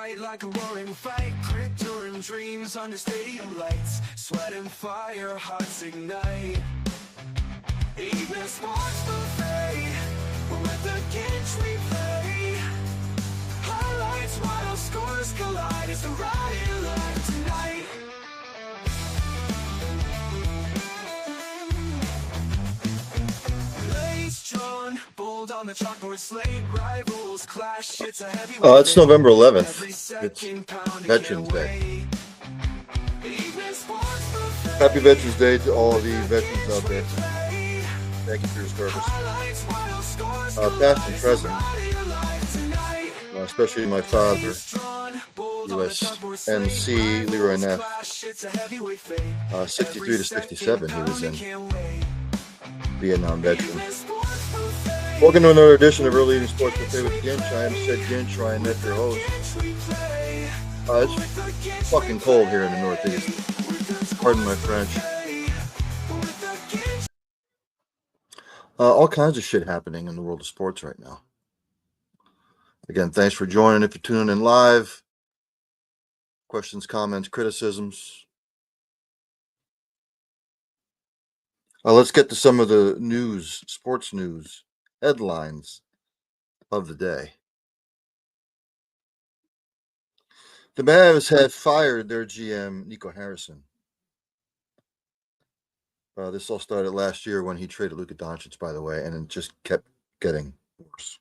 fight like a roaring fight, during dreams under stadium lights, sweat and fire, hearts ignite. Even sports buffet, with the Ginch we play. Highlights while scores collide, it's the riot live tonight. Blades drawn, bold on the chalkboard slate, rivals clash, it's a heavyweight. It's November 11th. It's Veterans Day. Happy Veterans Day to all of the veterans out there. Thank you for your service. Past and present, especially my father, USMC Leroy Neff, 63 to 67, he was in Vietnam veteran. Welcome to another edition of Early Evening Sports Buffet with Ginch. I am said Ginch, Ryan Neff, your host. It's fucking cold here in the Northeast. Pardon my French. All kinds of shit happening in the world of sports right now. Again, thanks for joining. If you're tuning in live, questions, comments, criticisms. Let's get to some of the news, sports news, headlines of the day. The Mavs have fired their GM, Nico Harrison. This all started last year when he traded Luka Doncic, by the way, and it just kept getting worse.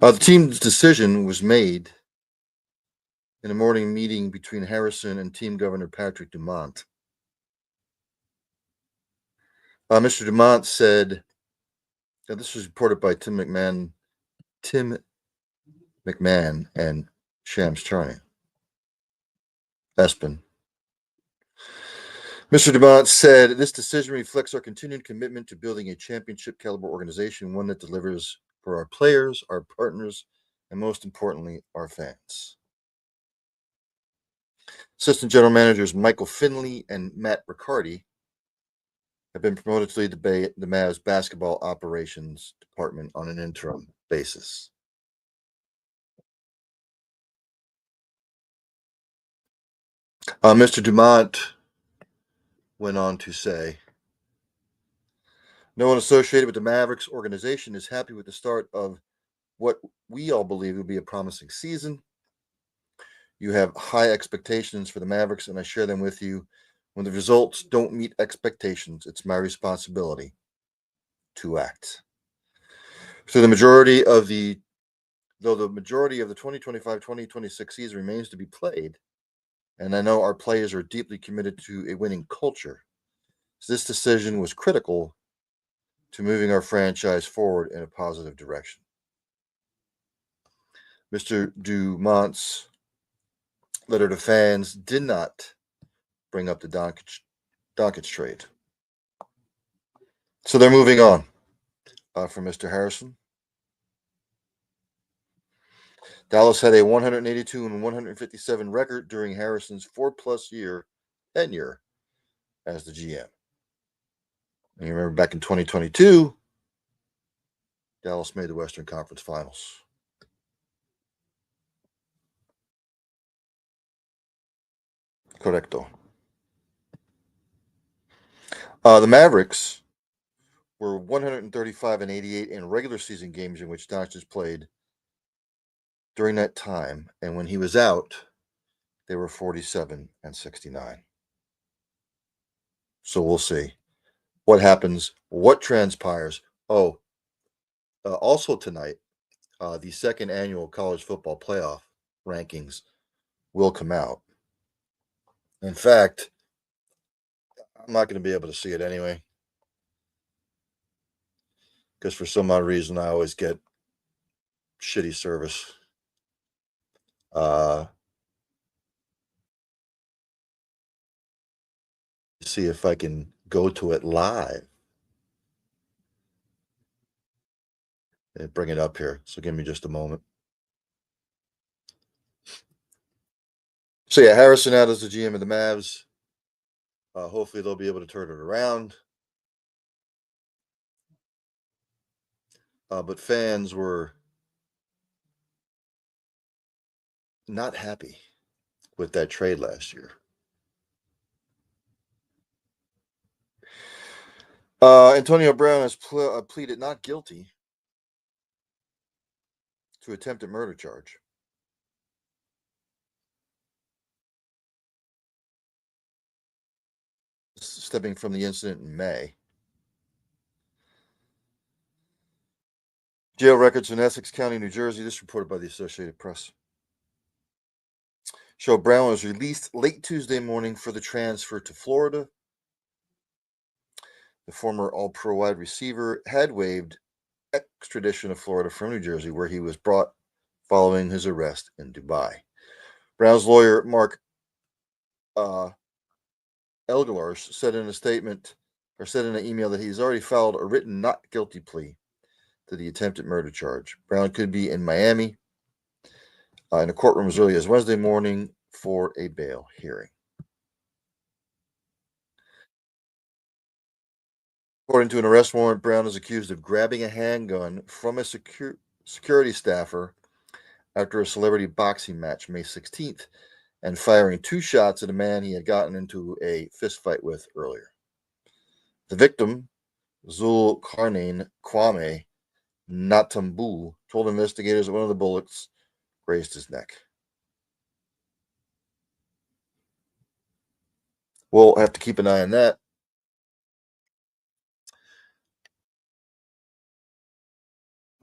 The team's decision was made in a morning meeting between Harrison and team governor Patrick Dumont. Mr. Dumont said, this was reported by Tim McMahon and Shams Charania. Espen. Mr. Dumont said, this decision reflects our continued commitment to building a championship caliber organization, one that delivers for our players, our partners, and most importantly, our fans. Assistant general managers Michael Finley and Matt Riccardi have been promoted to lead the Mavs basketball operations department on an interim basis. Mr. Dumont went on to say, no one associated with the Mavericks organization is happy with the start of what we all believe will be a promising season. You have high expectations for the Mavericks, and I share them with you. When the results don't meet expectations, it's my responsibility to act. So the majority of the 2025-2026 season remains to be played, and I know our players are deeply committed to a winning culture. So this decision was critical to moving our franchise forward in a positive direction. Mr. Dumont's letter to fans did not bring up the Doncic trade. So they're moving on from Mr. Harrison. Dallas had a 182 and 157 record during Harrison's 4+ year tenure as the GM. And you remember back in 2022, Dallas made the Western Conference Finals. Correcto. The Mavericks were 135 and 88 in regular season games in which Doncic played during that time, and when he was out, they were 47 and 69. So we'll see what happens, what transpires. Also tonight, the second annual college football playoff rankings will come out. In fact, I'm not going to be able to see it anyway, because for some odd reason I always get shitty service. See if I can go to it live and bring it up here. So give me just a moment. So yeah, Harrison out as the GM of the Mavs. Hopefully they'll be able to turn it around. But fans were not happy with that trade last year. Antonio Brown has pleaded not guilty to attempted murder charge. Stemming from the incident in May. Jail records in Essex County, New Jersey. This reported by the Associated Press. Show Brown was released late Tuesday morning for the transfer to Florida. The former All-Pro wide receiver had waived extradition to Florida from New Jersey, where he was brought following his arrest in Dubai. Brown's lawyer, Mark Elgalars, said in a statement, or said in an email, that he's already filed a written not guilty plea to the attempted murder charge. Brown could be in Miami in a courtroom as early as Wednesday morning for a bail hearing. According to an arrest warrant, Brown is accused of grabbing a handgun from a security staffer after a celebrity boxing match May 16th and firing 2 shots at a man he had gotten into a fistfight with earlier. The victim, Zulkarnain Kwame Natambu, told investigators that one of the bullets grazed his neck. We'll have to keep an eye on that.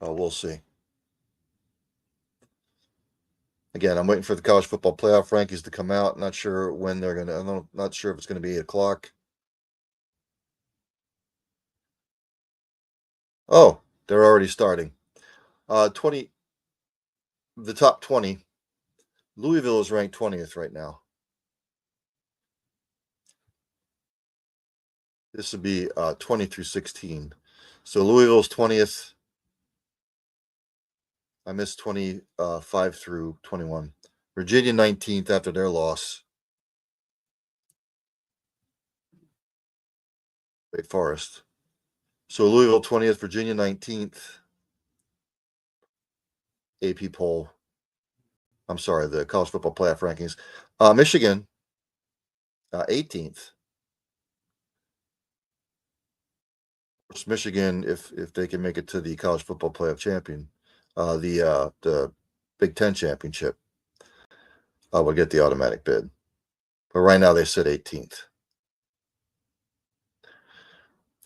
We'll see. Again, I'm waiting for the college football playoff rankings to come out. Not sure when they're going to. I'm not sure if it's going to be 8 o'clock. Oh, they're already starting. 20. The top 20. Louisville is ranked 20th right now. This would be 20 through 16. So Louisville's 20th. I missed 25 through 21. Virginia 19th after their loss. Wake Forest. So Louisville 20th, Virginia 19th. AP poll. I'm sorry, the college football playoff rankings. Michigan 18th. Of course, Michigan, if they can make it to the college football playoff champion, the Big Ten championship, will get the automatic bid. But right now they said 18th.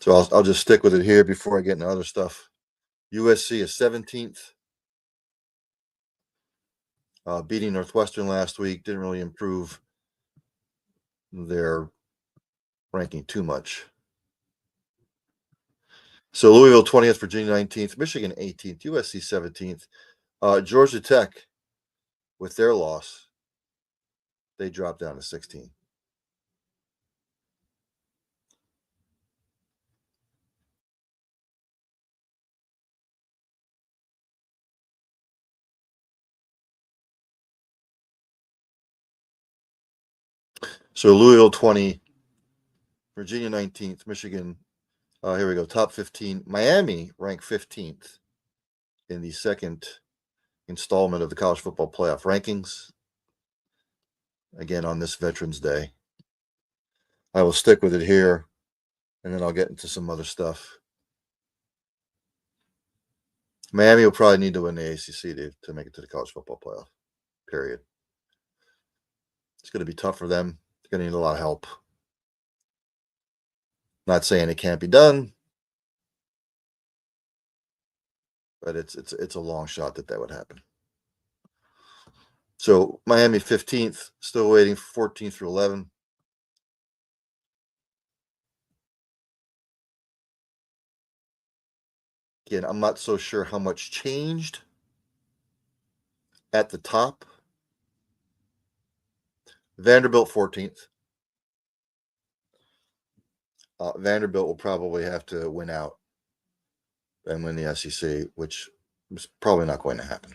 So I'll just stick with it here before I get into other stuff. USC is 17th. Beating Northwestern last week didn't really improve their ranking too much. So Louisville 20th, Virginia 19th, Michigan 18th, USC 17th. Georgia Tech, with their loss, they dropped down to 16. So Louisville 20, Virginia 19th, Michigan. Here we go. Top 15. Miami ranked 15th in the second installment of the college football playoff rankings. Again, on this Veterans Day. I will stick with it here, and then I'll get into some other stuff. Miami will probably need to win the ACC to make it to the college football playoff, period. It's going to be tough for them. They're going to need a lot of help. Not saying it can't be done, but it's a long shot that would happen. So Miami 15th, still waiting for 14 through 11. Again, I'm not so sure how much changed at the top. Vanderbilt 14th. Vanderbilt will probably have to win out and win the SEC, which is probably not going to happen.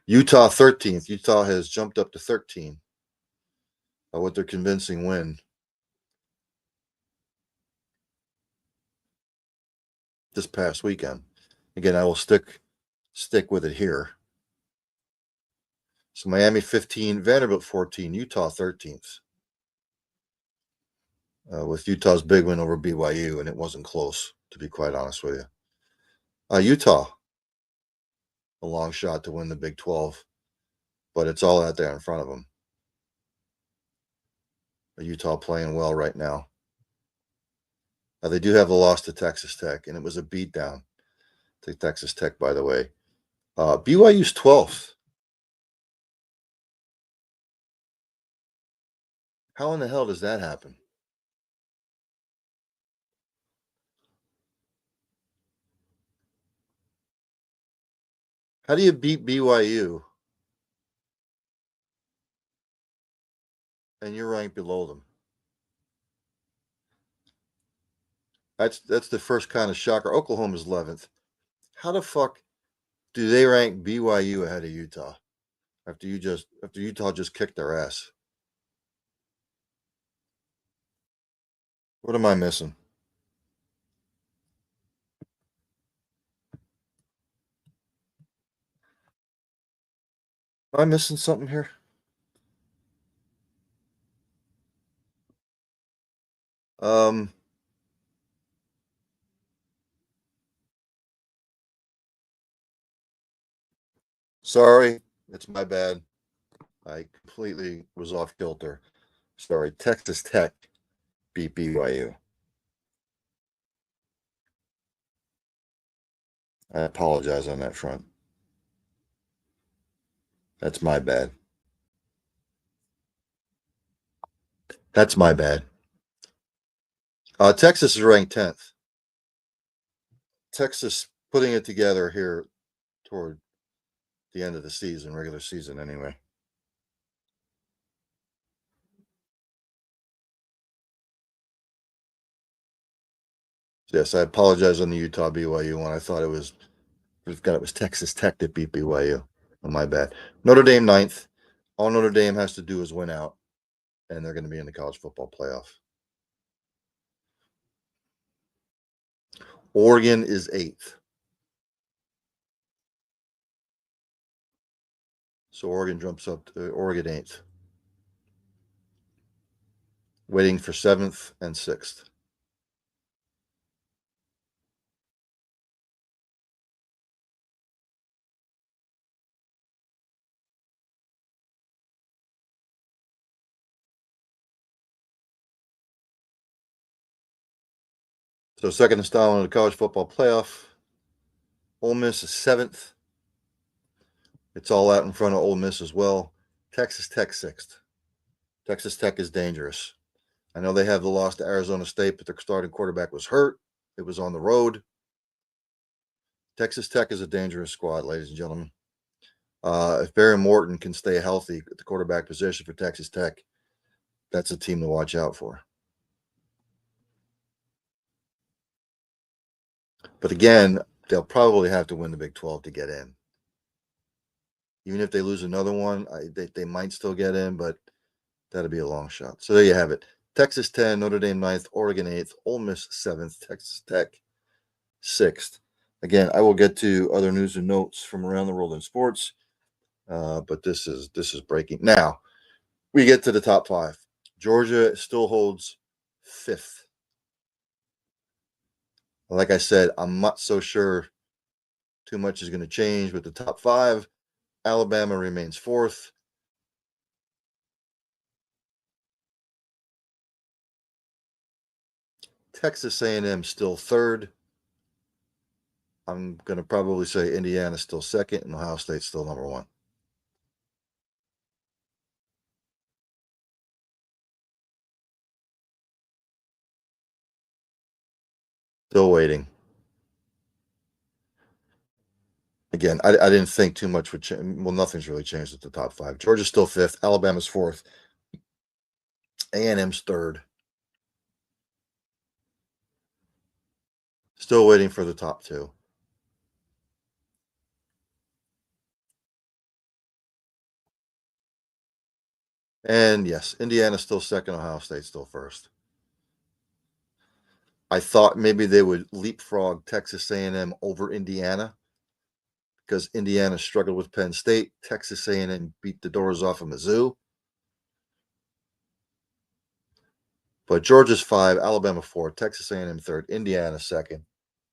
Utah 13th. Utah has jumped up to 13 with their convincing win this past weekend. Again, I will stick with it here. So Miami 15, Vanderbilt 14, Utah 13th. With Utah's big win over BYU, and it wasn't close, to be quite honest with you. Utah, a long shot to win the Big 12, but it's all out there in front of them. Utah playing well right now. They do have the loss to Texas Tech, and it was a beatdown to Texas Tech, by the way. BYU's 12th. How in the hell does that happen? How do you beat BYU and you're ranked below them? That's the first kind of shocker. Oklahoma's 11th. How the fuck do they rank BYU ahead of Utah after Utah just kicked their ass? What am I missing? Am I missing something here? Sorry, it's my bad. I completely was off kilter. Sorry, Texas Tech beat BYU. I apologize on that front. That's my bad. That's my bad. Texas is ranked 10th. Texas putting it together here toward the end of the season, regular season anyway. Yes, I apologize on the Utah BYU one. I thought it was Texas Tech that beat BYU. Oh, my bad. Notre Dame 9th. All Notre Dame has to do is win out, and they're going to be in the college football playoff. Oregon is 8th. So Oregon jumps up to Oregon 8th. Waiting for 7th and 6th. So second installment of the college football playoff. Ole Miss is 7th. It's all out in front of Ole Miss as well. Texas Tech 6th. Texas Tech is dangerous. I know they have the loss to Arizona State, but their starting quarterback was hurt. It was on the road. Texas Tech is a dangerous squad, ladies and gentlemen. If Barry Morton can stay healthy at the quarterback position for Texas Tech, that's a team to watch out for. But again, they'll probably have to win the Big 12 to get in. Even if they lose another one, they might still get in, but that'd be a long shot. So there you have it. Texas 10, Notre Dame 9th, Oregon 8th, Ole Miss 7th, Texas Tech 6th. Again, I will get to other news and notes from around the world in sports, but this is breaking. Now, we get to the top 5. Georgia still holds 5th. Like I said, I'm not so sure too much is going to change with the top 5. Alabama remains 4th. Texas A&M still 3rd. I'm going to probably say Indiana still 2nd and Ohio State still number 1. Still waiting. Again, I didn't think too much would change. Well, nothing's really changed at the top 5. Georgia's still 5th. Alabama's 4th. A&M's 3rd. Still waiting for the top 2. And yes, Indiana's still 2nd. Ohio State's still 1st. I thought maybe they would leapfrog Texas A&M over Indiana because Indiana struggled with Penn State. Texas A&M beat the doors off of Mizzou. But Georgia's 5, Alabama 4, Texas A&M 3rd, Indiana 2nd,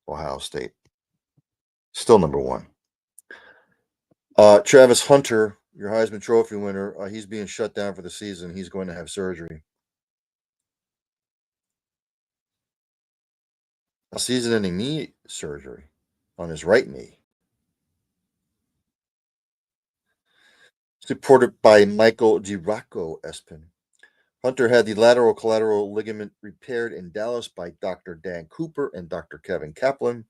Ohio State still number 1. Travis Hunter, your Heisman Trophy winner, he's being shut down for the season. He's going to have surgery. A season-ending knee surgery on his right knee. Supported by Michael Giracco Espin. Hunter had the lateral collateral ligament repaired in Dallas by Dr. Dan Cooper and Dr. Kevin Kaplan,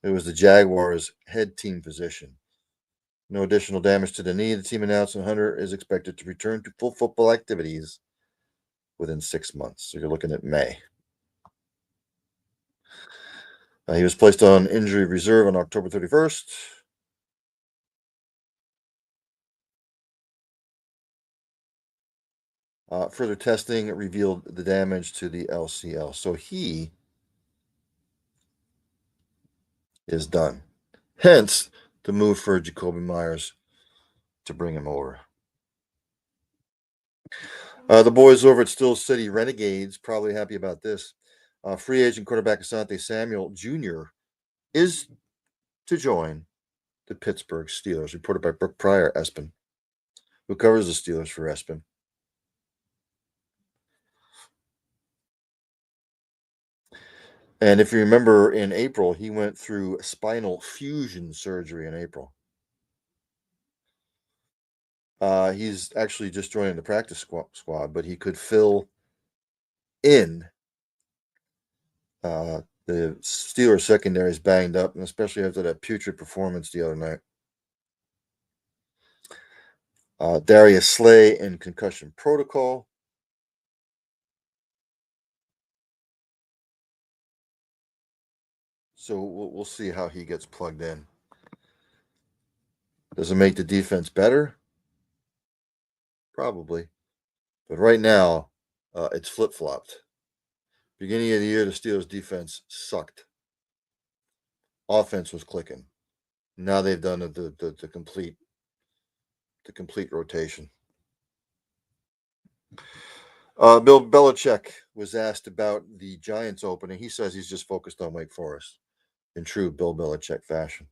who was the Jaguars' head team physician. No additional damage to the knee, the team announced, and Hunter is expected to return to full football activities within 6 months. So you're looking at May. He was placed on injury reserve on October 31st. Further testing revealed the damage to the LCL. So he is done. Hence, the move for Jacoby Myers to bring him over. The boys over at Steel City Renegades probably happy about this. Free agent quarterback Asante Samuel Jr. is to join the Pittsburgh Steelers, reported by Brooke Pryor Espin, who covers the Steelers for Espin. And if you remember, in April, he went through spinal fusion surgery in April. He's actually just joining the practice squad, but he could fill in. The Steelers secondary is banged up, and especially after that putrid performance the other night. Darius Slay in concussion protocol. So we'll see how he gets plugged in. Does it make the defense better? Probably. But right now, it's flip-flopped. Beginning of the year, the Steelers' defense sucked. Offense was clicking. Now they've done the complete rotation. Bill Belichick was asked about the Giants opening. He says he's just focused on Wake Forest in true Bill Belichick fashion.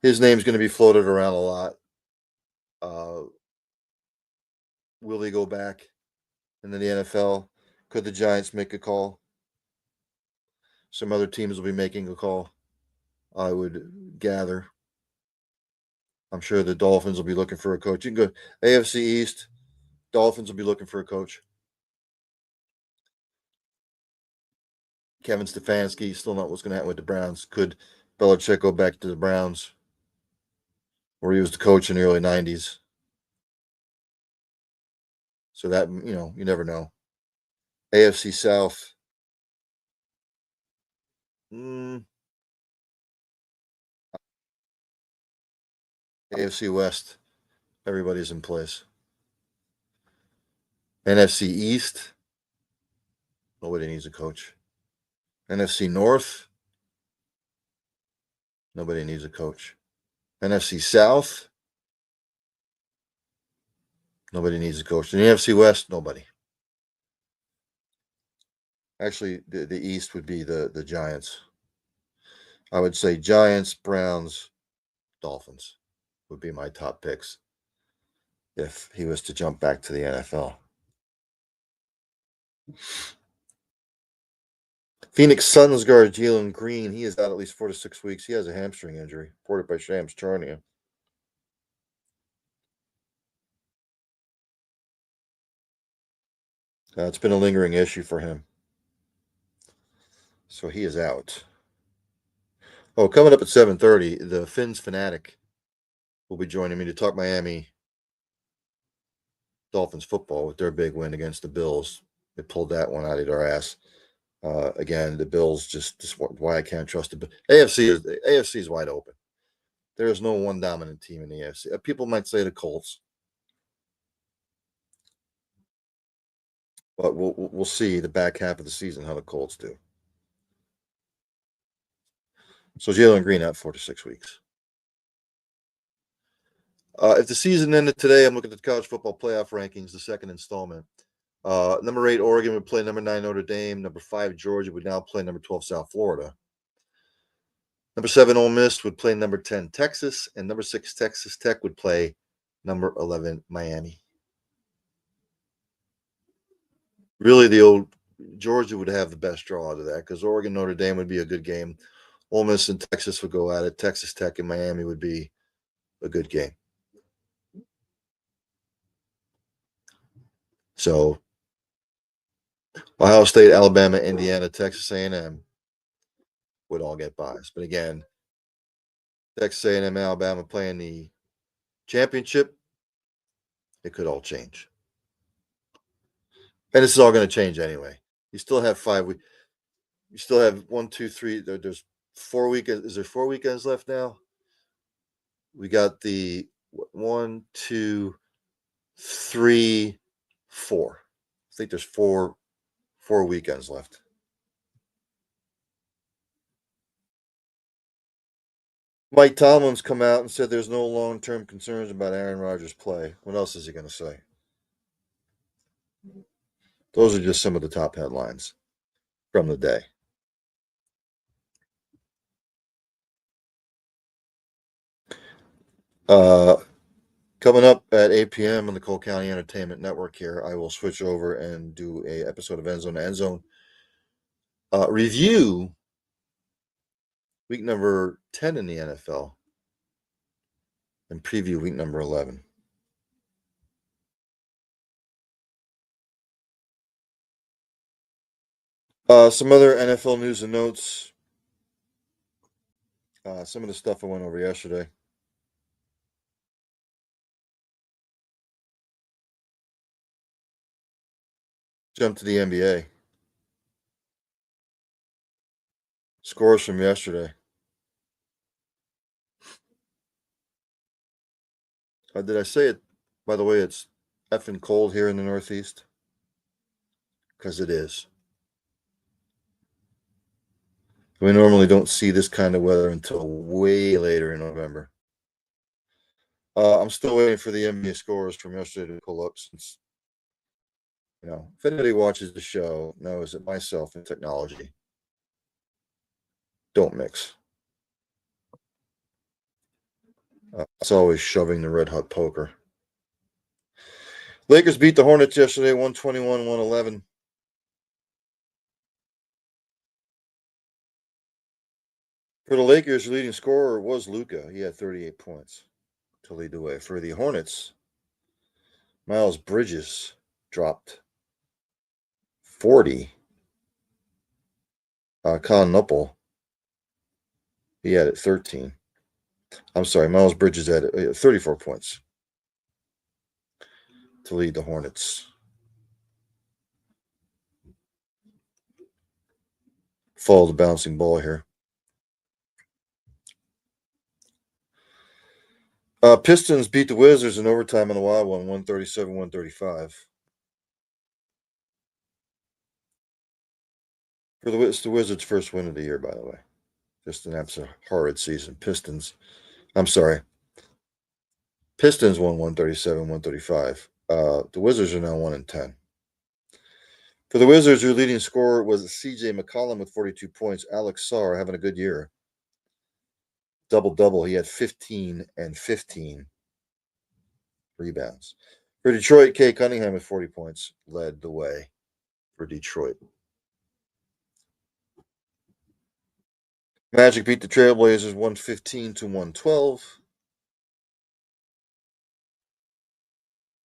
His name's going to be floated around a lot. Will he go back into the NFL? Could the Giants make a call? Some other teams will be making a call, I would gather. I'm sure the Dolphins will be looking for a coach. You can go AFC East. Dolphins will be looking for a coach. Kevin Stefanski, still not what's going to happen with the Browns. Could Belichick go back to the Browns, where he was the coach in the early 90s? So that, you never know. AFC South. AFC West. Everybody's in place. NFC East. Nobody needs a coach. NFC North. Nobody needs a coach. NFC South. Nobody needs a coach. In the NFC West, nobody. Actually, the East would be the Giants. I would say Giants, Browns, Dolphins would be my top picks if he was to jump back to the NFL. Phoenix Suns guard Jalen Green, he is out at least 4 to 6 weeks. He has a hamstring injury, reported by Shams Charania. It's been a lingering issue for him. So he is out. Oh, coming up at 7:30, the PHINPHANATIC will be joining me to talk Miami Dolphins football with their big win against the Bills. They pulled that one out of their ass. Again, the Bills just why I can't trust the AFC is wide open. There is no one dominant team in the AFC. People might say the Colts, but we'll see the back half of the season how the Colts do. So Jalen Green out 4 to 6 weeks. If the season ended today, I'm looking at the college football playoff rankings, the second installment. Number 8, Oregon would play number 9, Notre Dame. Number 5, Georgia would now play number 12, South Florida. Number 7, Ole Miss would play number 10, Texas. And number 6, Texas Tech would play number 11, Miami. Really, the old Georgia would have the best draw out of that because Oregon, Notre Dame would be a good game. Ole Miss and Texas would go at it. Texas Tech and Miami would be a good game. So Ohio State, Alabama, Indiana, Texas A&M would all get buys. But again, Texas A&M, Alabama playing the championship, it could all change. And this is all going to change anyway. You still have 5 weeks. You still have 1, 2, 3. There's 4 weekends. Is there 4 weekends left now? We got the 1, 2, 3, 4. I think there's four weekends left. Mike Tomlin's come out and said there's no long-term concerns about Aaron Rodgers' play. What else is he going to say? Those are just some of the top headlines from the day. Coming up at 8 p.m. on the Cole County Entertainment Network here, I will switch over and do a episode of End Zone to End Zone. Review week number 10 in the NFL and preview week number 11. Some other NFL news and notes. Some of the stuff I went over yesterday. Jump to the NBA. Scores from yesterday. Did I say it? By the way, it's effing cold here in the Northeast. Because it is. We normally don't see this kind of weather until way later in November. I'm still waiting for the NBA scores from yesterday to pull up since, if anybody watches the show knows that myself and technology don't mix. It's always shoving the red hot poker. Lakers beat the Hornets yesterday, 121-111. For the Lakers, your leading scorer was Luka. He had 38 points to lead the way. For the Hornets, Miles Bridges dropped 40. Con Nuppel, he had it 13. I'm sorry, Miles Bridges had 34 points to lead the Hornets. Follow the bouncing ball here. Pistons beat the Wizards in overtime on the wild one, 137-135. It's the Wizards' first win of the year, by the way. Just an absolute horrid season. Pistons won 137-135. The Wizards are now 1-10. For the Wizards, your leading scorer was C.J. McCollum with 42 points. Alex Sarr having a good year. Double-double. He had 15 and 15 rebounds. For Detroit, Kay Cunningham with 40 points led the way for Detroit. Magic beat the Trailblazers 115-112.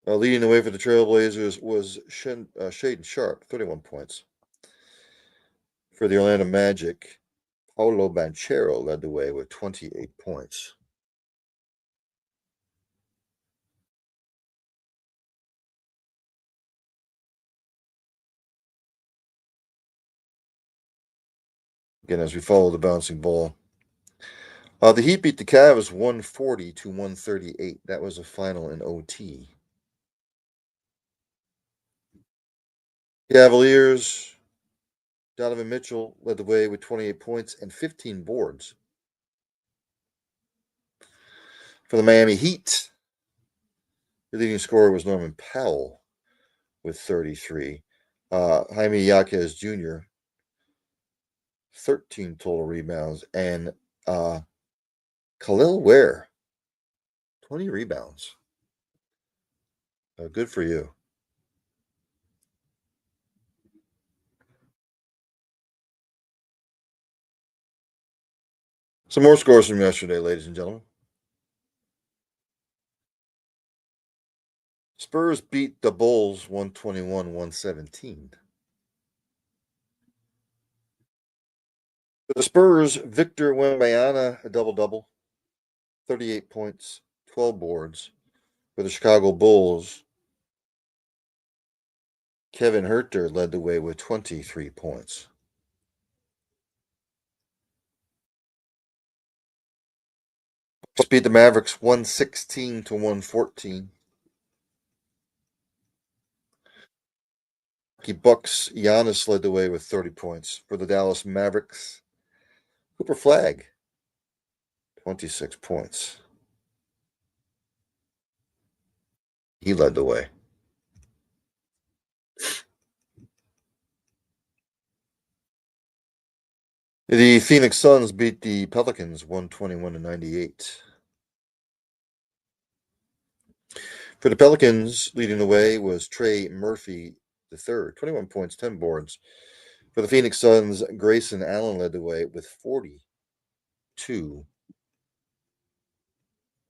Leading the way for the Trailblazers was Shaden Sharp, 31 points. For the Orlando Magic, Paolo Banchero led the way with 28 points. Again, as we follow the bouncing ball. The Heat beat the Cavs 140-138. That was a final in OT. Cavaliers, Donovan Mitchell led the way with 28 points and 15 boards For the Miami Heat, the leading scorer was Norman Powell with 33. Jaime Jaquez Jr., 13 total rebounds. And Khalil Ware, 20 rebounds. Good for you. Some more scores from yesterday, ladies and gentlemen. Spurs beat the Bulls 121-117. For the Spurs, Victor Wembanyama, a double-double, 38 points, 12 boards. For the Chicago Bulls, Kevin Huerter led the way with 23 points. Bucks beat the Mavericks 116-114. Bucks, Giannis led the way with 30 points. For the Dallas Mavericks, Cooper Flagg, 26 points. He led the way. The Phoenix Suns beat the Pelicans 121-98. For the Pelicans, leading the way was Trey Murphy III, 21 points, 10 boards. For the Phoenix Suns, Grayson Allen led the way with 42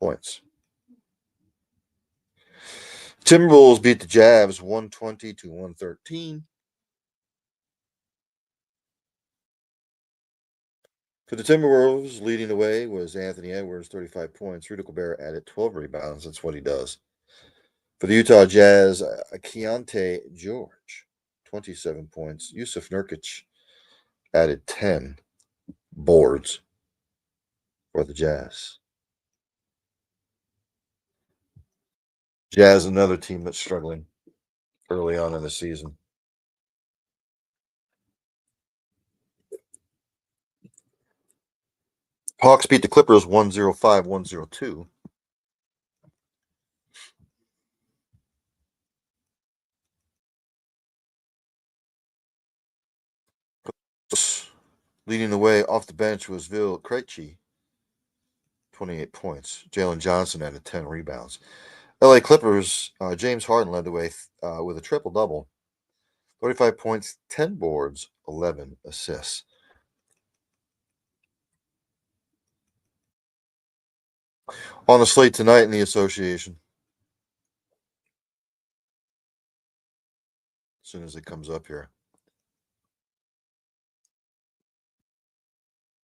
points. Timberwolves beat the Jazz 120-113. For the Timberwolves, leading the way was Anthony Edwards, 35 points. Rudy Gobert added 12 rebounds. That's what he does. For the Utah Jazz, Keontae George, 27 points. Yusuf Nurkic added 10 boards for the Jazz. Jazz, another team that's struggling early on in the season. Hawks beat the Clippers 105-102. Leading the way off the bench was Vil Krejci, 28 points. Jalen Johnson added 10 rebounds. LA Clippers, James Harden led the way with a triple-double. 35 points, 10 boards, 11 assists. On the slate tonight in the association, as soon as it comes up here.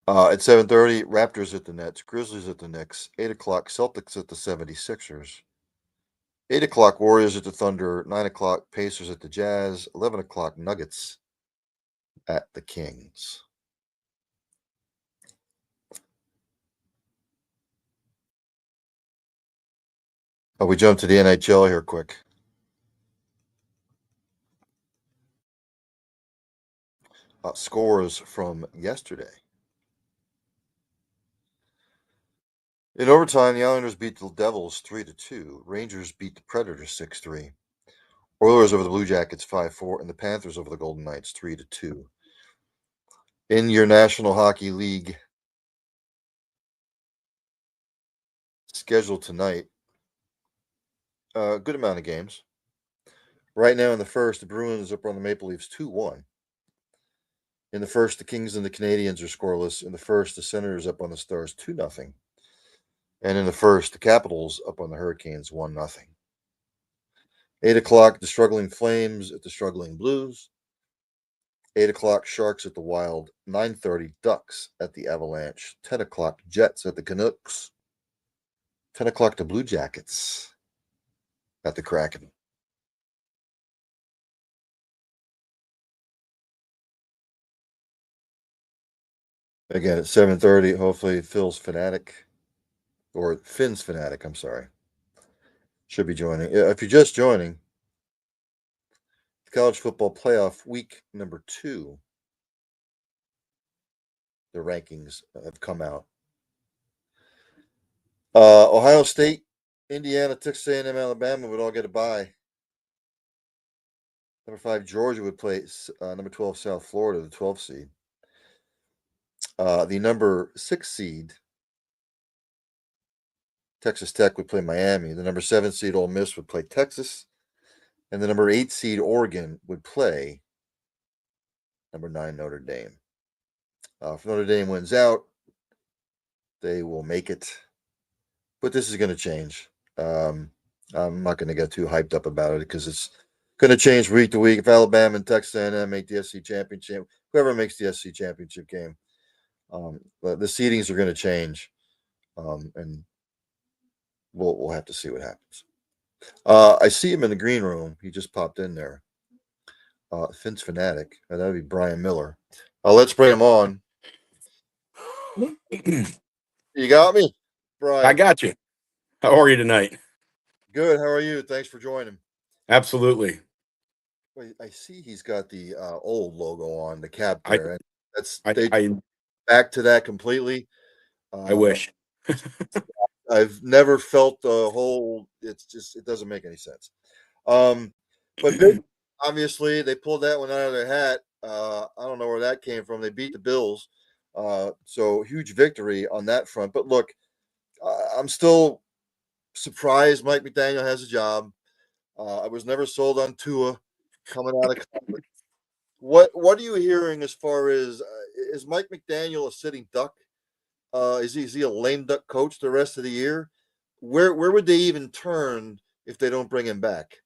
At 7:30, Raptors at the Nets, Grizzlies at the Knicks, 8 o'clock, Celtics at the 76ers, 8 o'clock, Warriors at the Thunder, 9 o'clock, Pacers at the Jazz, 11 o'clock, Nuggets at the Kings. We jump to the NHL here quick. Scores from yesterday. In overtime, the Islanders beat the Devils 3-2. Rangers beat the Predators 6-3. Oilers over the Blue Jackets 5-4, and the Panthers over the Golden Knights 3-2. In your National Hockey League schedule tonight, a good amount of games. Right now in the first, the Bruins up on the Maple Leafs 2-1. In the first, the Kings and the Canadiens are scoreless. In the first, the Senators up on the Stars 2-0. And in the first, the Capitals up on the Hurricanes 1-0. 8 o'clock, the struggling Flames at the struggling Blues. 8 o'clock, Sharks at the Wild. 9:30, Ducks at the Avalanche. 10 o'clock, Jets at the Canucks. 10 o'clock, the Blue Jackets at the Kraken. Again, at 7:30, hopefully Phil's Fanatic, or Finn's Fanatic, I'm sorry, should be joining. If you're just joining, college football playoff week number 2, the rankings have come out. Ohio State, Indiana, Texas A&M, Alabama would all get a bye. Number 5, Georgia would play number 12, South Florida, the 12th seed. The number 6 seed, Texas Tech, would play Miami. The number 7 seed, Ole Miss, would play Texas. And the number 8 seed, Oregon, would play number 9, Notre Dame. If Notre Dame wins out, they will make it. But this is going to change. I'm not going to get too hyped up about it because it's going to change week to week. If Alabama and Texas A&M make the SEC championship, whoever makes the SEC championship game, but the seedings are going to change, and we'll have to see what happens. I see him in the green room. He just popped in there. PHINPHANATIC. That would be Brian Miller. Let's bring him on. You got me, Brian? I got you. How are you tonight? Good. How are you? Thanks for joining. Absolutely. Wait, I see he's got the old logo on the cap there. And that's I back to that completely. I wish. I've never felt the whole. It's just, it doesn't make any sense. But big, obviously they pulled that one out of their hat. I don't know where that came from. They beat the Bills, so huge victory on that front. But look, I'm still surprised Mike McDaniel has a job. I was never sold on Tua coming out of college. What are you hearing as far as is Mike McDaniel a sitting duck? Is he a lame duck coach the rest of the year? Where would they even turn if they don't bring him back?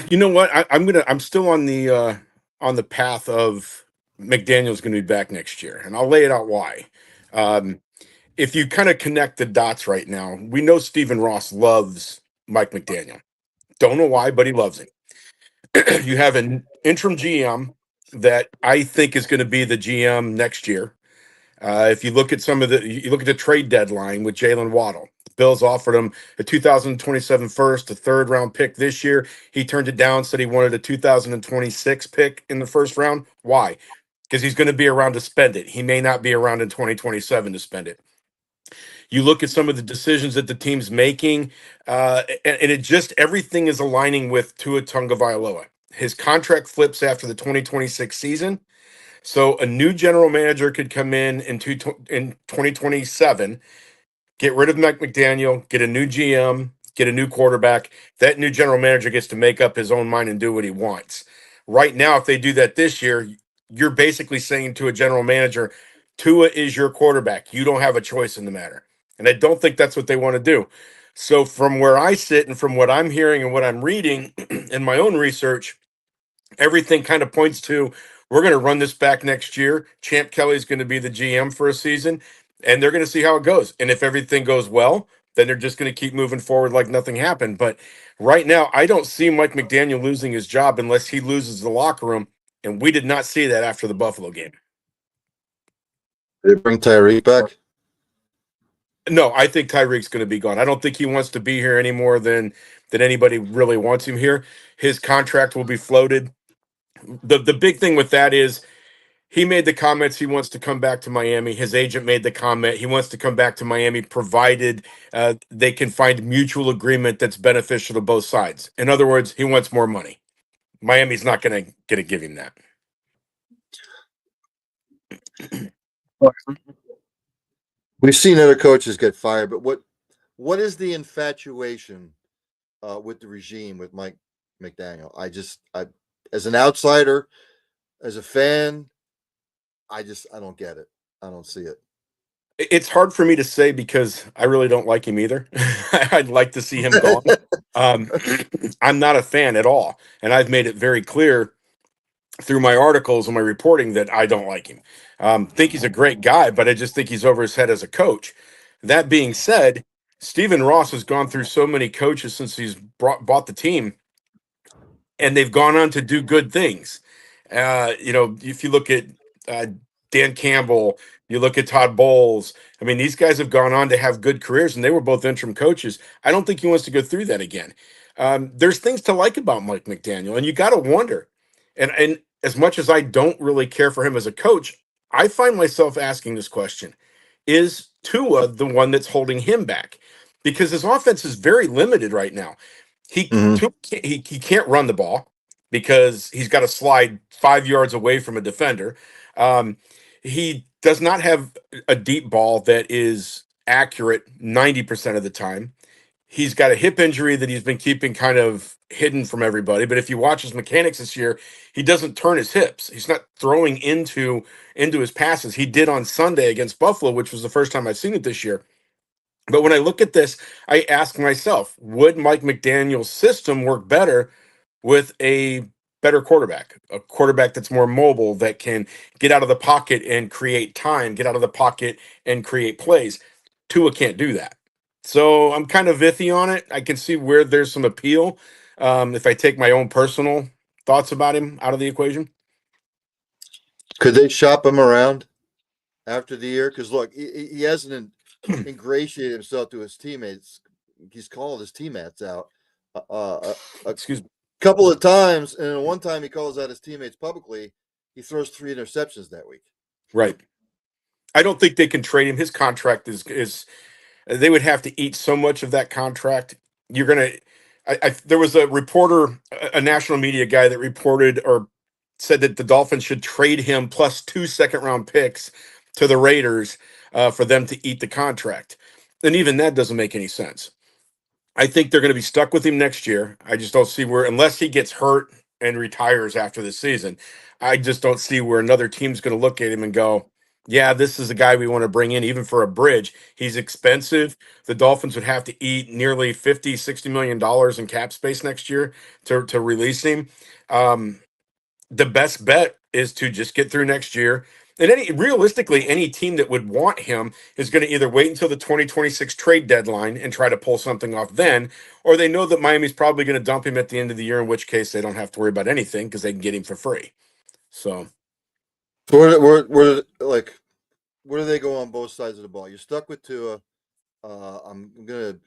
You know what? I'm still on the path of McDaniel's going to be back next year, and I'll lay it out why. If you kind of connect the dots right now, we know Stephen Ross loves Mike McDaniel. Don't know why, but he loves him. You have an interim GM that I think is going to be the GM next year. If you look at you look at the trade deadline with Jalen Waddle, the Bills offered him a 2027 first, a third round pick this year. He turned it down, said he wanted a 2026 pick in the first round. Why? Because he's going to be around to spend it. He may not be around in 2027 to spend it. You look at some of the decisions that the team's making, and it just everything is aligning with Tua Tagovailoa. His contract flips after the 2026 season. So a new general manager could come in 2027, get rid of Mike McDaniel, get a new GM, get a new quarterback. That new general manager gets to make up his own mind and do what he wants. Right now, if they do that this year, you're basically saying to a general manager, Tua is your quarterback. You don't have a choice in the matter. And I don't think that's what they want to do. So from where I sit and from what I'm hearing and what I'm reading in my own research, everything kind of points to we're going to run this back next year. Champ Kelly's going to be the GM for a season, and they're going to see how it goes. And if everything goes well, then they're just going to keep moving forward like nothing happened. But right now, I don't see Mike McDaniel losing his job unless he loses the locker room, and we did not see that after the Buffalo game. Did they bring Tyreek back? No, I think Tyreek's going to be gone. I don't think he wants to be here any more than anybody really wants him here. His contract will be floated. The big thing with that is he made the comments he wants to come back to Miami. His agent made the comment he wants to come back to Miami, provided they can find mutual agreement that's beneficial to both sides. In other words, he wants more money. Miami's not going to give him that. We've seen other coaches get fired, but what is the infatuation with the regime with Mike McDaniel? I as an outsider, as a fan, I don't get it. I don't see it. It's hard for me to say because I really don't like him either. I'd like to see him gone. I'm not a fan at all, and I've made it very clear through my articles and my reporting that I don't like him. Think he's a great guy, but I just think he's over his head as a coach. That being said, Stephen Ross has gone through so many coaches since he's bought the team, and they've gone on to do good things. If you look at Dan Campbell, you look at Todd Bowles. I mean, these guys have gone on to have good careers, and they were both interim coaches. I don't think he wants to go through that again. There's things to like about Mike McDaniel, and you got to wonder. And as much as I don't really care for him as a coach, I find myself asking this question. is Tua the one that's holding him back? Because his offense is very limited right now. Mhm. He can't run the ball because he's got to slide 5 yards away from a defender. Um, he does not have a deep ball that is accurate 90% of the time. He's got a hip injury that he's been keeping kind of hidden from everybody. But if you watch his mechanics this year, he doesn't turn his hips. He's not throwing into his passes. He did on Sunday against Buffalo, which was the first time I've seen it this year. But when I look at this, I ask myself, would Mike McDaniel's system work better with a better quarterback, a quarterback that's more mobile, that can get out of the pocket and create time, get out of the pocket and create plays? Tua can't do that. So I'm kind of iffy on it. I can see where there's some appeal if I take my own personal thoughts about him out of the equation. Could they shop him around after the year? Because look, he hasn't ingratiated himself to his teammates. He's called his teammates out a Excuse me. couple of times, and one time he calls out his teammates publicly. He throws 3 interceptions that week. Right. I don't think they can trade him. His contract is they would have to eat so much of that contract. You're gonna. There was a reporter, a national media guy that reported or said that the Dolphins should trade him plus 2 second-round picks to the Raiders for them to eat the contract, and even that doesn't make any sense. I think they're going to be stuck with him next year. I just don't see where, unless he gets hurt and retires after the season, I just don't see where another team's going to look at him and go, yeah, this is a guy we want to bring in, even for a bridge. He's expensive. The Dolphins would have to eat nearly $50, $60 million in cap space next year to release him. Um, the best bet is to just get through next year. And realistically, any team that would want him is going to either wait until the 2026 trade deadline and try to pull something off then, or they know that Miami's probably going to dump him at the end of the year, in which case they don't have to worry about anything because they can get him for free. So Where do they go on both sides of the ball? You're stuck with Tua. I'm going to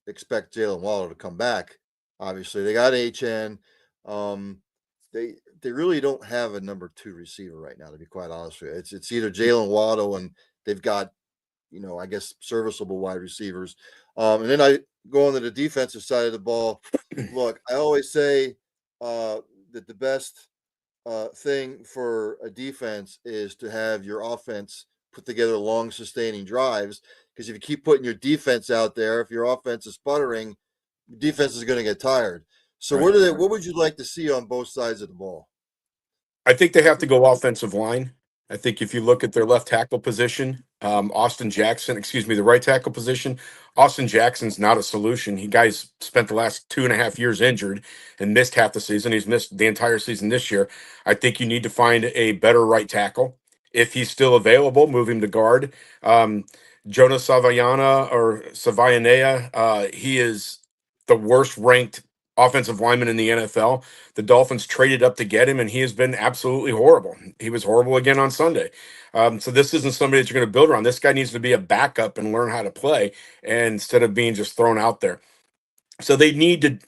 expect Jalen Waddle to come back. Obviously, they got HN. Um, they really don't have a number 2 receiver right now, to be quite honest with you. It's either Jalen Waddle, and they've got, I guess, serviceable wide receivers. And then I go on to the defensive side of the ball. Look, I always say that the best thing for a defense is to have your offense put together long, sustaining drives. Because if you keep putting your defense out there, if your offense is sputtering, defense is going to get tired. So right. what would you like to see on both sides of the ball? I think they have to go offensive line. I think if you look at their left tackle position, the right tackle position, Austin Jackson's not a solution. He guys spent the last 2.5 years injured and missed half the season. He's missed the entire season this year. I think you need to find a better right tackle. If he's still available, move him to guard. Jonah Savayanea, he is the worst ranked offensive lineman in the NFL. The Dolphins traded up to get him, and he has been absolutely horrible. He was horrible again on Sunday. So this isn't somebody that you're going to build around. This guy needs to be a backup and learn how to play, and instead of being just thrown out there. So they need to.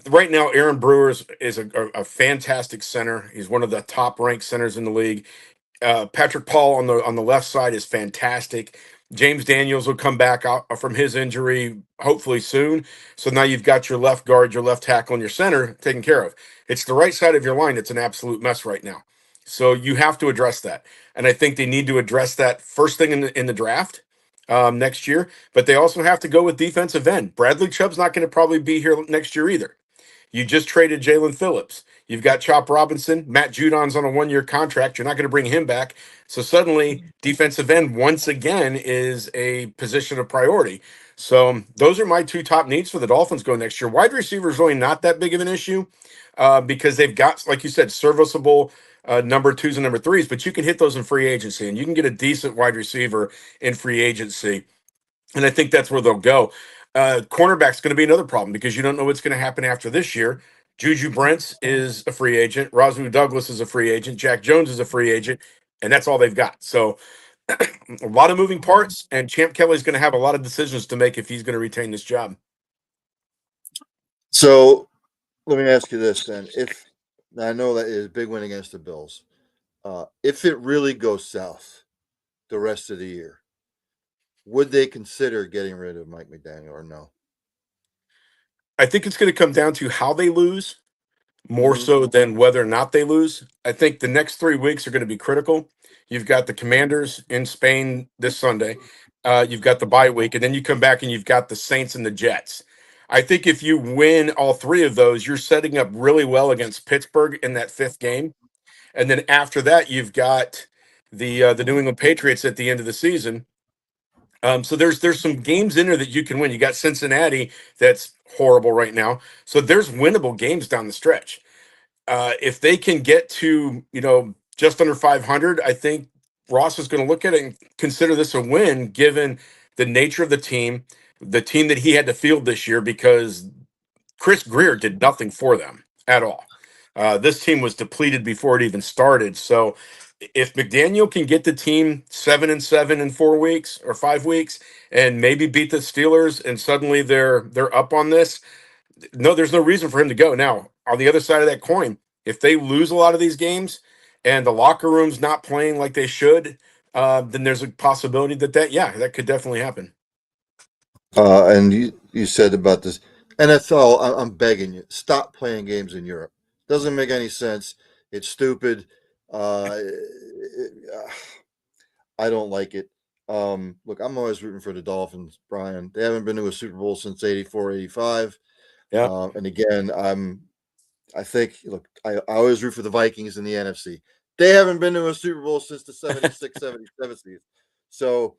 Right now, Aaron Brewer is a fantastic center. He's one of the top ranked centers in the league. Patrick Paul on the left side is fantastic. James Daniels will come back out from his injury hopefully soon. So now you've got your left guard, your left tackle, and your center taken care of. It's the right side of your line that's an absolute mess right now. So you have to address that, and I think they need to address that first thing in the draft next year. But they also have to go with defensive end. Bradley Chubb's not going to probably be here next year either. You just traded Jalen Phillips. You've got Chop Robinson. Matt Judon's on a 1-year contract. You're not going to bring him back. So suddenly, defensive end, once again, is a position of priority. So those are my 2 top needs for the Dolphins going next year. Wide receiver is really not that big of an issue because they've got, like you said, serviceable number 2s and number 3s, but you can hit those in free agency, and you can get a decent wide receiver in free agency. And I think that's where they'll go. Cornerback's going to be another problem because you don't know what's going to happen after this year. Juju Brents is a free agent. Rasul Douglas is a free agent. Jack Jones is a free agent. And that's all they've got. So a lot of moving parts. And Champ Kelly's going to have a lot of decisions to make if he's going to retain this job. So let me ask you this then. If I know that is a big win against the Bills, if it really goes south the rest of the year, would they consider getting rid of Mike McDaniel or no? I think it's going to come down to how they lose more Mm-hmm. so than whether or not they lose. I think the next 3 weeks are going to be critical. You've got the Commanders in Spain this Sunday. You've got the bye week, and then you come back and you've got the Saints and the Jets. I think if you win all three of those, you're setting up really well against Pittsburgh in that fifth game. And then after that, you've got the New England Patriots at the end of the season. So there's some games in there that you can win. You got Cincinnati that's horrible right now. So there's winnable games down the stretch. If they can get to, just under 500, I think Ross is going to look at it and consider this a win given the nature of the team that he had to field this year, because Chris Greer did nothing for them at all. This team was depleted before it even started. So if McDaniel can get the team 7-7 in 4 weeks or 5 weeks and maybe beat the Steelers and suddenly they're up on this, no, there's no reason for him to go. Now, on the other side of that coin, if they lose a lot of these games and the locker room's not playing like they should, then there's a possibility that could definitely happen. And you said about this NFL. I'm begging you, stop playing games in Europe. Doesn't make any sense. It's stupid. I don't like it. Look, I'm always rooting for the Dolphins, Brian. They haven't been to a Super Bowl since 84, 85. Yeah. And again, I think, look, I always root for the Vikings in the NFC. They haven't been to a Super Bowl since the 76, 77 season. So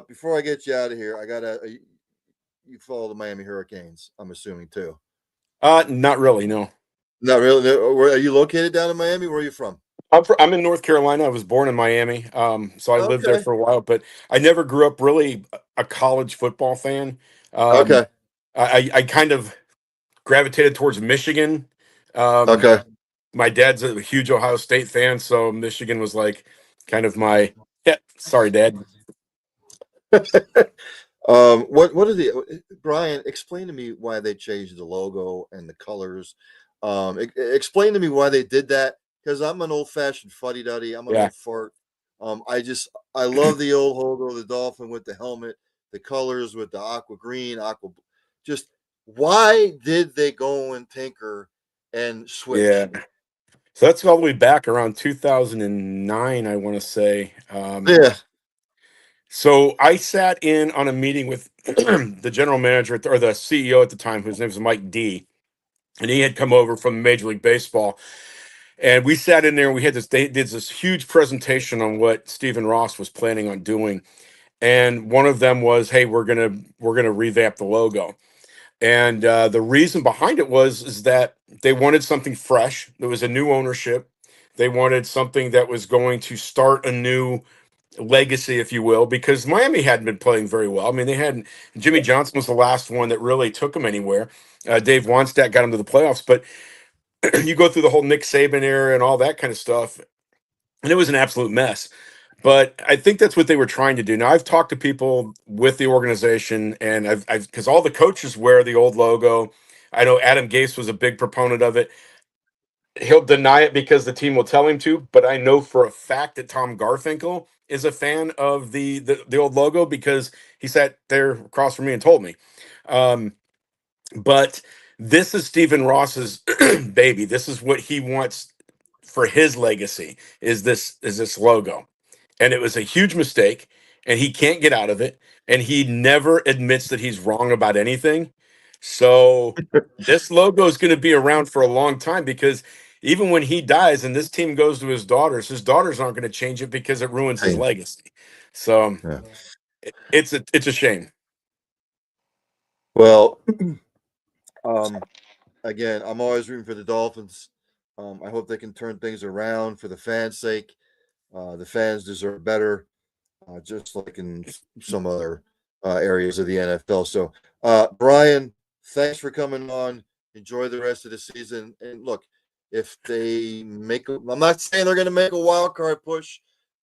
before I get you out of here, I got to, you follow the Miami Hurricanes, I'm assuming too. Not really, no. Not really. Where are you located down in Miami? Where are you from? I'm in North Carolina. I was born in Miami, so I lived there Okay. for a while. But I never grew up really a college football fan. Okay. I kind of gravitated towards Michigan. Um, Okay. my dad's a huge Ohio State fan, so Michigan was like kind of my Sorry, Dad. What are the Brian? Explain to me why they changed the logo and the colors. Explain to me why they did that, because I'm an old fashioned fuddy duddy. I'm an Yeah. old fart. I love the old logo, the dolphin with the helmet, the colors with the aqua green, aqua. Just why did they go and tinker and switch? Yeah. So that's all the way back around 2009, I want to say. Yeah. So I sat in on a meeting with the general manager or the CEO at the time, whose name was Mike D, and he had come over from Major League Baseball. And we sat in there and they did this huge presentation on what Stephen Ross was planning on doing. And one of them was, hey, we're gonna revamp the logo. And the reason behind it is that they wanted something fresh. There was a new ownership. They wanted something that was going to start a new legacy, if you will, because Miami hadn't been playing very well. I mean, they had Jimmy Johnson was the last one that really took them anywhere. Dave Wannstedt got them to the playoffs, but you go through the whole Nick Saban era and all that kind of stuff, and it was an absolute mess. But I think that's what they were trying to do. Now, I've talked to people with the organization, and I've because all the coaches wear the old logo. I know Adam Gase was a big proponent of it. He'll deny it because the team will tell him to, but I know for a fact that Tom Garfinkel is a fan of the old logo because he sat there across from me and told me. Um, but this is Stephen Ross's baby. This is what he wants for his legacy. Is this logo? And it was a huge mistake, and he can't get out of it, and he never admits that he's wrong about anything. So this logo is going to be around for a long time, because even when he dies and this team goes to his daughters aren't going to change it because it ruins his legacy. So Yeah. it's a shame. Well, again, I'm always rooting for the Dolphins. I hope they can turn things around for the fans' sake. The fans deserve better, just like in some other areas of the NFL. So, Brian, thanks for coming on. Enjoy the rest of the season. And look, if they I'm not saying they're going to make a wild card push,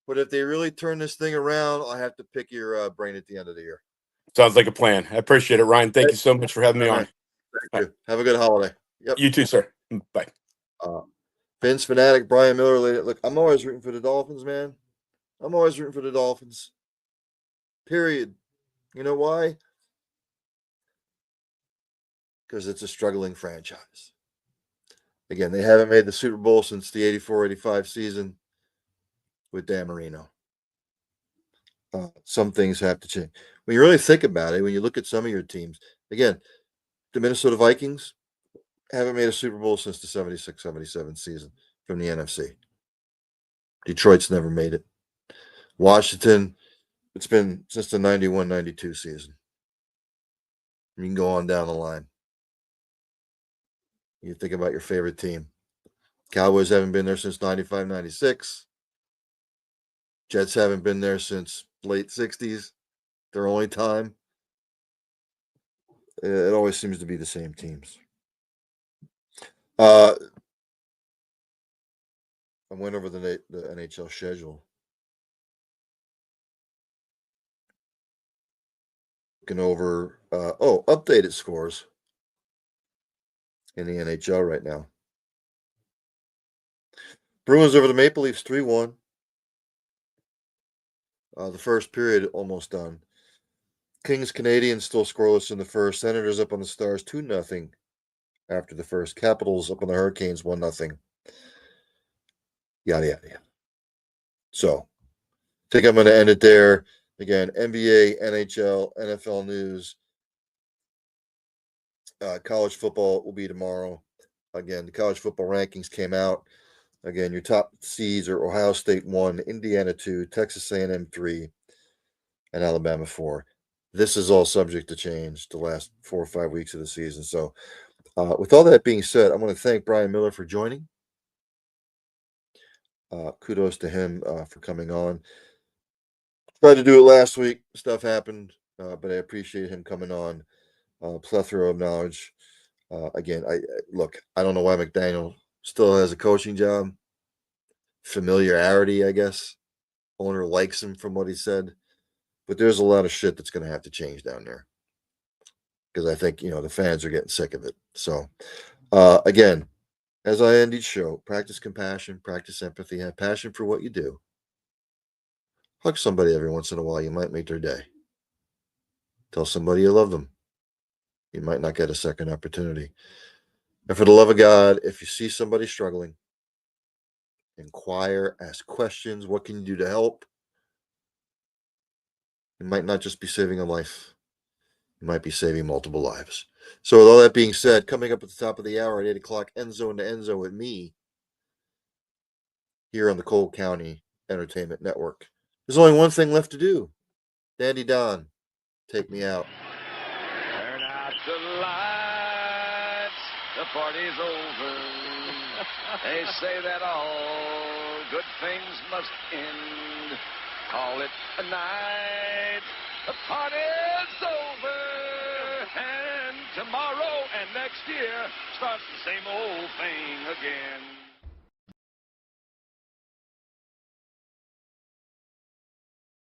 but if they really turn this thing around, I'll have to pick your brain at the end of the year. Sounds like a plan. I appreciate it, Ryan. Thank you so much for having me on. Thank you. Have a good holiday. Yep. You too, sir. Bye. PHINPHANATIC, Brian Miller. Look, I'm always rooting for the Dolphins, man. I'm always rooting for the Dolphins. Period. You know why? Because it's a struggling franchise. Again, they haven't made the Super Bowl since the 84-85 season with Dan Marino. Some things have to change. When you really think about it, when you look at some of your teams, again, the Minnesota Vikings haven't made a Super Bowl since the 76-77 season from the NFC. Detroit's never made it. Washington, it's been since the 91-92 season. You can go on down the line. You think about your favorite team. Cowboys haven't been there since 95-96. Jets haven't been there since late 60s. Their only time. It always seems to be the same teams. I went over the NHL schedule. Looking over, updated scores in the NHL right now. Bruins over the Maple Leafs 3-1. The first period almost done. Kings Canadiens still scoreless in the first. Senators up on the Stars 2-0 after the first. Capitals up on the Hurricanes 1-0. Yada, yada, yada. So, I think I'm going to end it there. Again, NBA, NHL, NFL news. College football will be tomorrow. Again, the college football rankings came out. Again, your top seeds are Ohio State 1, Indiana 2, Texas A&M 3, and Alabama 4. This is all subject to change the last 4 or 5 weeks of the season. So, with all that being said, I want to thank Brian Miller for joining. Kudos to him for coming on. Tried to do it last week. Stuff happened, but I appreciate him coming on. Plethora of knowledge. Again, I don't know why McDaniel still has a coaching job. Familiarity, I guess. Owner likes him from what he said. But there's a lot of shit that's going to have to change down there. Because I think, the fans are getting sick of it. So, again, as I end each show, practice compassion, practice empathy, have passion for what you do. Hug somebody every once in a while. You might make their day. Tell somebody you love them. You might not get a second opportunity. And for the love of God, if you see somebody struggling, inquire, ask questions. What can you do to help? You might not just be saving a life. You might be saving multiple lives. So with all that being said, coming up at the top of the hour at 8 o'clock, End Zone to End Zone with me here on the Cole County Entertainment Network. There's only one thing left to do. Dandy Don, take me out. Turn out the lights, the party's over. They say that all good things must end. Call it a night, the party's over. And tomorrow and next year starts the same old thing again.